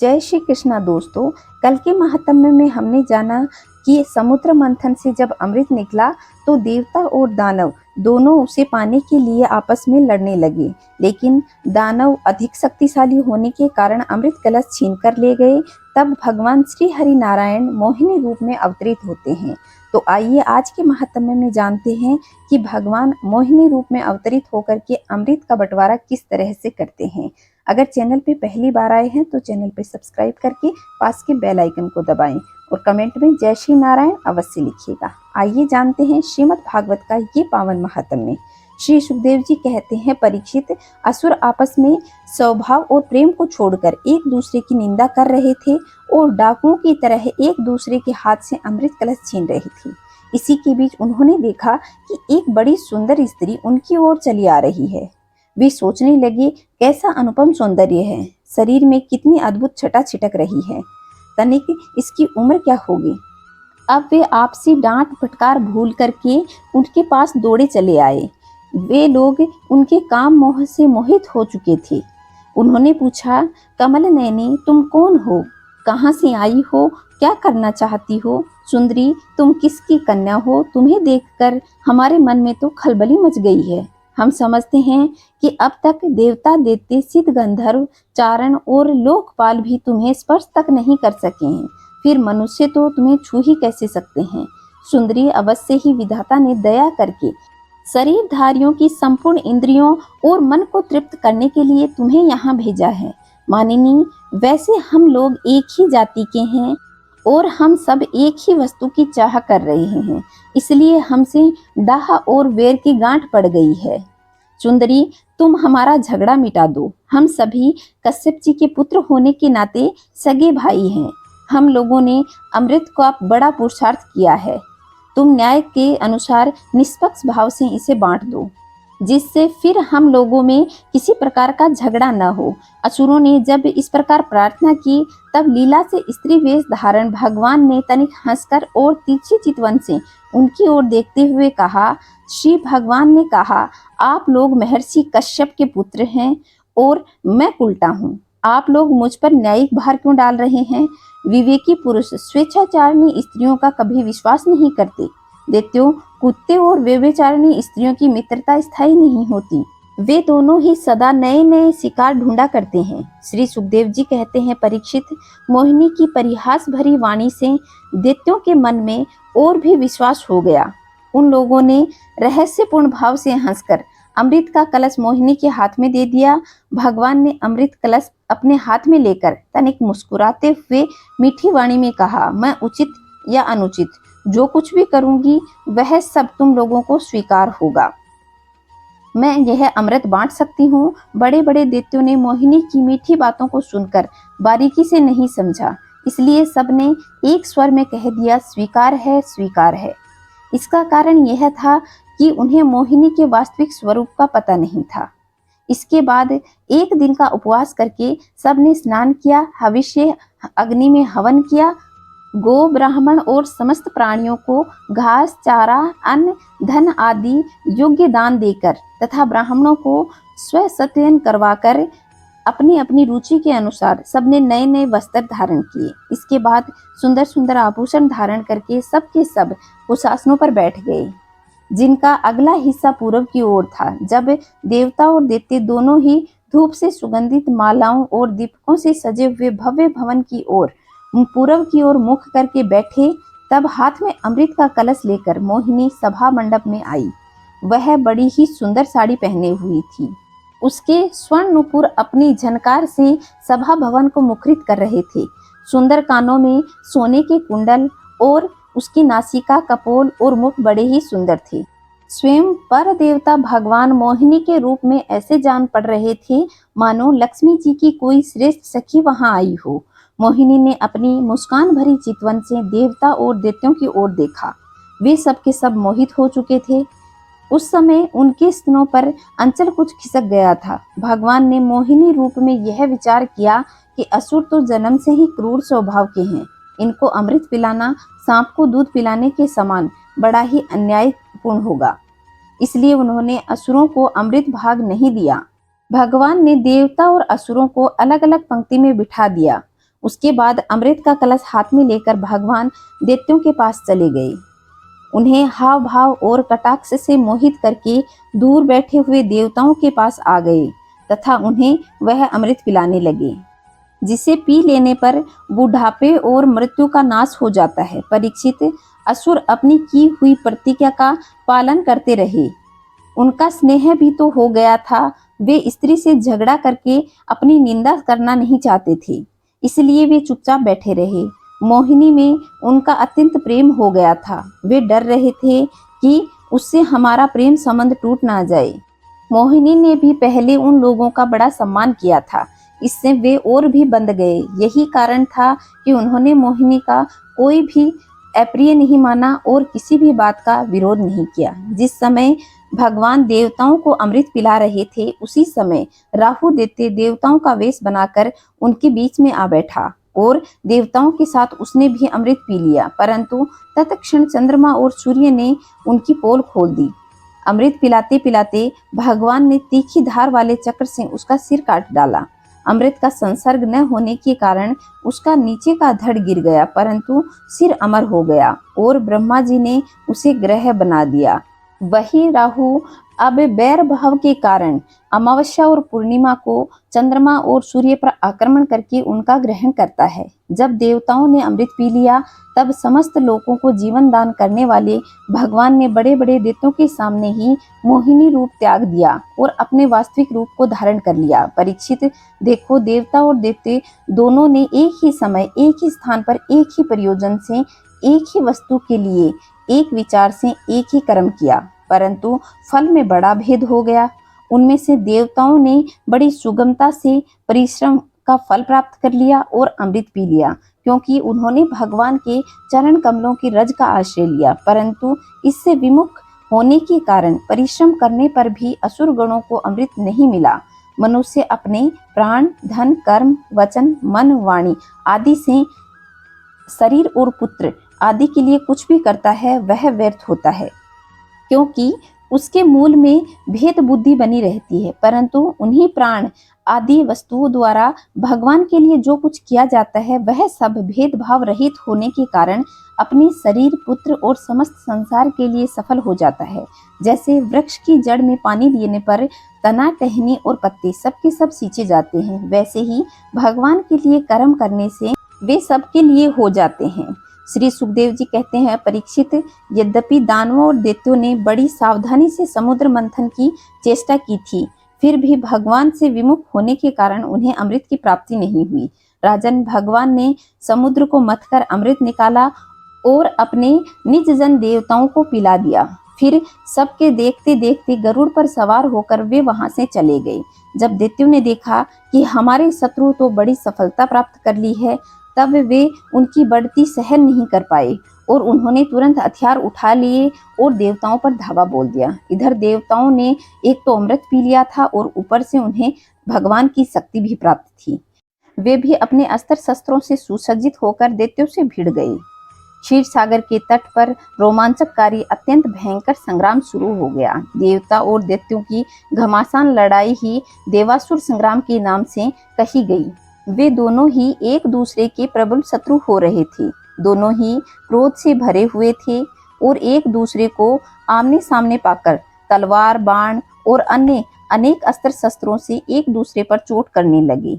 जय श्री कृष्णा दोस्तों। कल के महात्म्य में हमने जाना कि समुद्र मंथन से जब अमृत निकला तो देवता और दानव दोनों उसे पाने के लिए आपस में लड़ने लगे, लेकिन दानव अधिक शक्तिशाली होने के कारण अमृत कलश छीन कर ले गए। तब भगवान श्री हरि नारायण मोहिनी रूप में अवतरित होते हैं। तो आइए आज के महात्म्य में जानते हैं कि भगवान मोहिनी रूप में अवतरित होकर के अमृत का बंटवारा किस तरह से करते हैं। अगर चैनल पे पहली बार आए हैं तो चैनल पे सब्सक्राइब करके पास के बेल आइकन को दबाएं और कमेंट में जय श्री नारायण अवश्य लिखिएगा। आइए जानते हैं श्रीमद् भागवत का ये पावन महात्म्य। श्री सुखदेव जी कहते हैं, परीक्षित, असुर आपस में स्वभाव और प्रेम को छोड़कर एक दूसरे की निंदा कर रहे थे और डाकुओं की तरह एक दूसरे के हाथ से अमृत कलश छीन रही थी। इसी के बीच उन्होंने देखा कि एक बड़ी सुंदर स्त्री उनकी ओर चली आ रही है। वे सोचने लगे, कैसा अनुपम सौंदर्य है, शरीर में कितनी अद्भुत छटा छिटक रही है, तनिक इसकी उम्र क्या होगी। अब वे आपसी डांट फटकार भूल करके उनके पास दौड़े चले आए। वे लोग उनके काम मोह से मोहित हो चुके थे। उन्होंने पूछा, कमल नयनी, तुम कौन हो, कहाँ से आई हो, क्या करना चाहती हो? सुंदरी, तुम किसकी कन्या हो? तुम्हें देखकर हमारे मन में तो खलबली मच गई है। हम समझते हैं कि अब तक देवता, दैत्य, सिद्ध, गंधर्व, चारण और लोकपाल भी तुम्हें स्पर्श तक नहीं कर सके हैं, फिर मनुष्य तो तुम्हें छू ही कैसे सकते हैं। सुंदरी, अवश्य ही विधाता ने दया करके शरीरधारियों की संपूर्ण इंद्रियों और मन को तृप्त करने के लिए तुम्हें यहाँ भेजा है। मानिनी, वैसे हम लोग एक ही जाति के हैं और हम सब एक ही वस्तु की चाह कर रहे हैं, इसलिए हमसे डाह और वेर की गांठ पड़ गई है। सुंदरी, तुम हमारा झगड़ा मिटा दो। हम सभी कश्यप जी के पुत्र होने के नाते सगे भाई हैं। हम लोगों ने अमृत का बड़ा पुरुषार्थ किया है। तुम न्याय के अनुसार निष्पक्ष भाव से इसे बांट दो, जिससे फिर हम लोगों में किसी प्रकार का झगड़ा न हो। असुरों ने जब इस प्रकार प्रार्थना की तब लीला से स्त्री वेश धारण भगवान ने तनिक हंसकर और तिरछी चितवन से उनकी ओर देखते हुए कहा, श्री भगवान ने कहा, आप लोग महर्षि कश्यप के पुत्र हैं और मैं उल्टा हूँ। आप लोग मुझ पर न्यायिक भार क्यों डाल रहे हैं? विवेकी पुरुष स्वेच्छाचारिणी स्त्रियों का कभी विश्वास नहीं करते। दैत्यों, कुत्ते और व्यभिचारिणी स्त्रियों की मित्रता स्थायी नहीं होती। वे दोनों ही सदा नए नए शिकार ढूंढा करते हैं। श्री सुखदेव जी कहते हैं, परीक्षित, मोहिनी की परिहास भरी वाणी से दैत्यों के मन में और भी विश्वास हो गया। उन लोगों ने रहस्यपूर्ण भाव से हंसकर अमृत का कलश मोहिनी के हाथ में दे दिया। भगवान ने अमृत कलश अपने हाथ में लेकर तनिक मुस्कुराते हुए मीठी वाणी में कहा, मैं उचित या अनुचित जो कुछ भी करूंगी वह सब तुम लोगों को स्वीकार होगा। मैं यह अमृत बांट सकती हूँ। बड़े बड़े दैत्यों ने मोहिनी की मीठी बातों को सुनकर बारीकी से नहीं समझा, इसलिए सबने एक स्वर में कह दिया, स्वीकार है, स्वीकार है। इसका कारण यह था कि उन्हें मोहिनी के वास्तविक स्वरूप का पता नहीं था। इसके बाद एक दिन का उपवास करके सबने स्नान किया, हविष्य अग्नि में हवन किया, गो, ब्राह्मण और समस्त प्राणियों को घास, चारा, अन्न, धन आदि योग्य दान देकर तथा ब्राह्मणों को स्वसत्ययन करवाकर अपनी अपनी रुचि के अनुसार सबने नए नए वस्त्र धारण किए। इसके बाद सुंदर सुंदर आभूषण धारण करके सबके सब कुशासनों पर बैठ गए, जिनका अगला हिस्सा पूर्व की ओर था। जब देवता और दैत्य दोनों ही धूप से सुगंधित मालाओं और दीपकों से सजे हुए भव्य भवन की ओर पूर्व की ओर मुख करके बैठे, तब हाथ में अमृत का कलश लेकर मोहिनी सभा मंडप में आई। वह बड़ी ही सुंदर साड़ी पहने हुई थी। उसके स्वर्ण नुपुर अपनी झनकार से सभा भवन को मुखरित कर रहे थे। सुंदर कानों में सोने के कुंडल और उसकी नासिका, कपोल और मुख बड़े ही सुंदर थे। स्वयं पर देवता भगवान मोहिनी के रूप में ऐसे जान पड़ रहे थे मानो लक्ष्मी जी की कोई श्रेष्ठ सखी वहां आई हो। मोहिनी ने अपनी मुस्कान भरी चितवन से देवता और दैत्यों की ओर देखा। वे सब के सब मोहित हो चुके थे। उस समय उनके स्तनों पर अंचल कुछ खिसक गया था। भगवान ने मोहिनी रूप में यह विचार किया कि असुर तो जन्म से ही क्रूर स्वभाव के हैं, इनको अमृत पिलाना सांप को दूध पिलाने के समान बड़ा ही अन्यायपूर्ण होगा। इसलिए उन्होंने असुरों को अमृत भाग नहीं दिया। भगवान ने देवता और असुरों को अलग अलग पंक्ति में बिठा दिया। उसके बाद अमृत का कलश हाथ में लेकर भगवान दैत्यों के पास चले गए। उन्हें हाव भाव और कटाक्ष से मोहित करके दूर बैठे हुए देवताओं के पास आ गए तथा उन्हें वह अमृत पिलाने लगे, जिसे पी लेने पर बुढ़ापे और मृत्यु का नाश हो जाता है। परीक्षित, असुर अपनी की हुई प्रतिज्ञा का पालन करते रहे। उनका स्नेह भी तो हो गया था। वे स्त्री से झगड़ा करके अपनी निंदा करना नहीं चाहते थे, इसलिए वे चुपचाप बैठे रहे। मोहिनी में उनका अत्यंत प्रेम हो गया था। वे डर रहे थे कि उससे हमारा प्रेम संबंध टूट ना जाए। मोहिनी ने भी पहले उन लोगों का बड़ा सम्मान किया था, इससे वे और भी बंध गए। यही कारण था कि उन्होंने मोहिनी का कोई भी अप्रिय नहीं माना और किसी भी बात का विरोध नहीं किया। जिस समय भगवान देवताओं को अमृत पिला रहे थे, उसी समय राहु दैत्य देवताओं का वेश बनाकर उनके बीच में आ बैठा और देवताओं के साथ उसने भी अमृत पी लिया। परंतु तत्क्षण चंद्रमा और सूर्य ने उनकी पोल खोल दी। अमृत पिलाते पिलाते भगवान ने तीखी धार वाले चक्र से उसका सिर काट डाला। अमृत का संसर्ग न होने के कारण उसका नीचे का धड़ गिर गया, परंतु सिर अमर हो गया और ब्रह्मा जी ने उसे ग्रह बना दिया। वही राहु अब बैर भाव के कारण अमावस्या और पूर्णिमा को चंद्रमा और सूर्य पर आक्रमण करके उनका ग्रहण करता है। जब देवताओं ने अमृत पी लिया, तब समस्त लोगों को जीवन दान करने वाले भगवान ने बड़े बड़े दैत्यों के सामने ही मोहिनी रूप त्याग दिया और अपने वास्तविक रूप को धारण कर लिया। परीक्षित, देखो, देवता और दैत्य दोनों ने एक ही समय, एक ही स्थान पर, एक ही प्रयोजन से, एक ही वस्तु के लिए, एक विचार से एक ही कर्म किया, परंतु फल में बड़ा भेद हो गया। उनमें से देवताओं ने बड़ी सुगमता से परिश्रम का फल प्राप्त कर लिया और अमृत पी लिया, क्योंकि उन्होंने भगवान के चरण कमलों की रज का आश्रय लिया। परंतु इससे विमुख होने के कारण परिश्रम करने पर भी असुर गणों को अमृत नहीं मिला। मनुष्य अपने प्राण, धन, कर्म, वचन, मन, वाणी आदि से शरीर और पुत्र आदि के लिए कुछ भी करता है, वह व्यर्थ होता है, क्योंकि उसके मूल में भेद बुद्धि बनी रहती है। परंतु उन्हीं प्राण आदि वस्तुओं द्वारा भगवान के लिए जो कुछ किया जाता है, वह सब भेदभाव रहित होने के कारण अपने शरीर, पुत्र और समस्त संसार के लिए सफल हो जाता है। जैसे वृक्ष की जड़ में पानी देने पर तना, टहनी और पत्ते सबके सब सींचे जाते हैं, वैसे ही भगवान के लिए कर्म करने से वे सबके लिए हो जाते हैं। श्री सुखदेव जी कहते हैं, परीक्षित, यद्यपि दानवों और दैत्यों ने बड़ी सावधानी से समुद्र मंथन की चेष्टा की थी, फिर भी भगवान से विमुख होने के कारण उन्हें अमृत की प्राप्ति नहीं हुई। राजन, भगवान ने समुद्र को मथकर अमृत निकाला और अपने निज जन देवताओं को पिला दिया। फिर सबके देखते देखते गरुड़ पर सवार होकर वे वहां से चले गए। जब दैत्यों ने देखा कि हमारे शत्रु तो बड़ी सफलता प्राप्त कर ली है, तब वे उनकी बढ़ती सहन नहीं कर पाए और उन्होंने तुरंत हथियार उठा लिए और देवताओं पर धावा बोल दिया। इधर देवताओं ने एक तो अमृत पी लिया था और ऊपर से उन्हें भगवान की शक्ति भी प्राप्त थी। वे भी अपने अस्त्र शस्त्रों से सुसज्जित होकर दैत्यों से भिड़ गए। क्षीर सागर के तट पर रोमांचकारी अत्यंत भयंकर संग्राम शुरू हो गया। देवता और दैत्यों की घमासान लड़ाई ही देवासुर संग्राम के नाम से कही गई। वे दोनों ही एक दूसरे के प्रबल शत्रु हो रहे थे। दोनों ही क्रोध से भरे हुए थे और एक दूसरे को आमने सामने पाकर तलवार, बाण और अन्य अनेक अस्त्र शस्त्रों से एक दूसरे पर चोट करने लगे।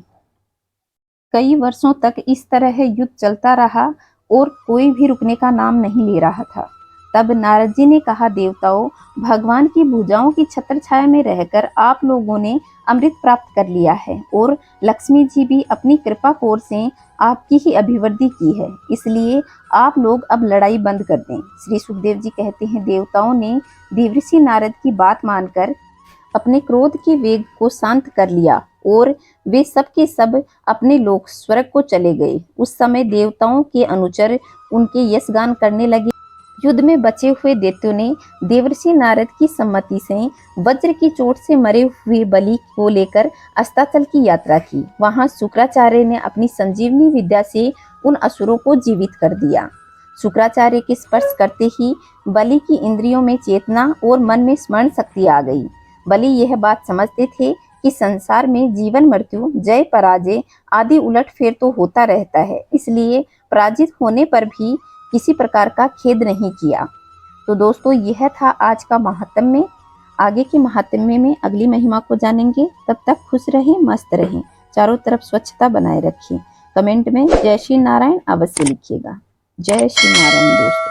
कई वर्षों तक इस तरह युद्ध चलता रहा और कोई भी रुकने का नाम नहीं ले रहा था। तब नारद जी ने कहा, देवताओं, भगवान की भुजाओं की छत्र छाया में रहकर आप लोगों ने अमृत प्राप्त कर लिया है और लक्ष्मी जी भी अपनी कृपा कोर से आपकी ही अभिवृद्धि की है, इसलिए आप लोग अब लड़ाई बंद कर दें। श्री सुखदेव जी कहते हैं, देवताओं ने देवर्षि नारद की बात मानकर अपने क्रोध के वेग को शांत कर लिया और वे सब के सब अपने लोक स्वर्ग को चले गए। उस समय देवताओं के अनुचर उनके यशगान करने लगे। युद्ध में बचे हुए दैत्यों ने देवर्षि नारद की सम्मति से वज्र की चोट से मरे हुए बलि को लेकर अस्ताचल की यात्रा की। वहां शुक्राचार्य ने अपनी संजीवनी विद्या से उन असुरों को जीवित कर दिया। शुक्राचार्य के स्पर्श करते ही बलि की इंद्रियों में चेतना और मन में स्मरण शक्ति आ गई। बलि यह बात समझते थे कि संसार में जीवन मृत्यु, जय पराजय आदि उलटफेर तो होता रहता है, इसलिए पराजित होने पर भी किसी प्रकार का खेद नहीं किया। तो दोस्तों यह था आज का महात्म्य। आगे की महात्म्य में अगली महिमा को जानेंगे। तब तक खुश रहें, मस्त रहें, चारों तरफ स्वच्छता बनाए रखिए। कमेंट में जय श्री नारायण अवश्य लिखिएगा। जय श्री नारायण दोस्तों।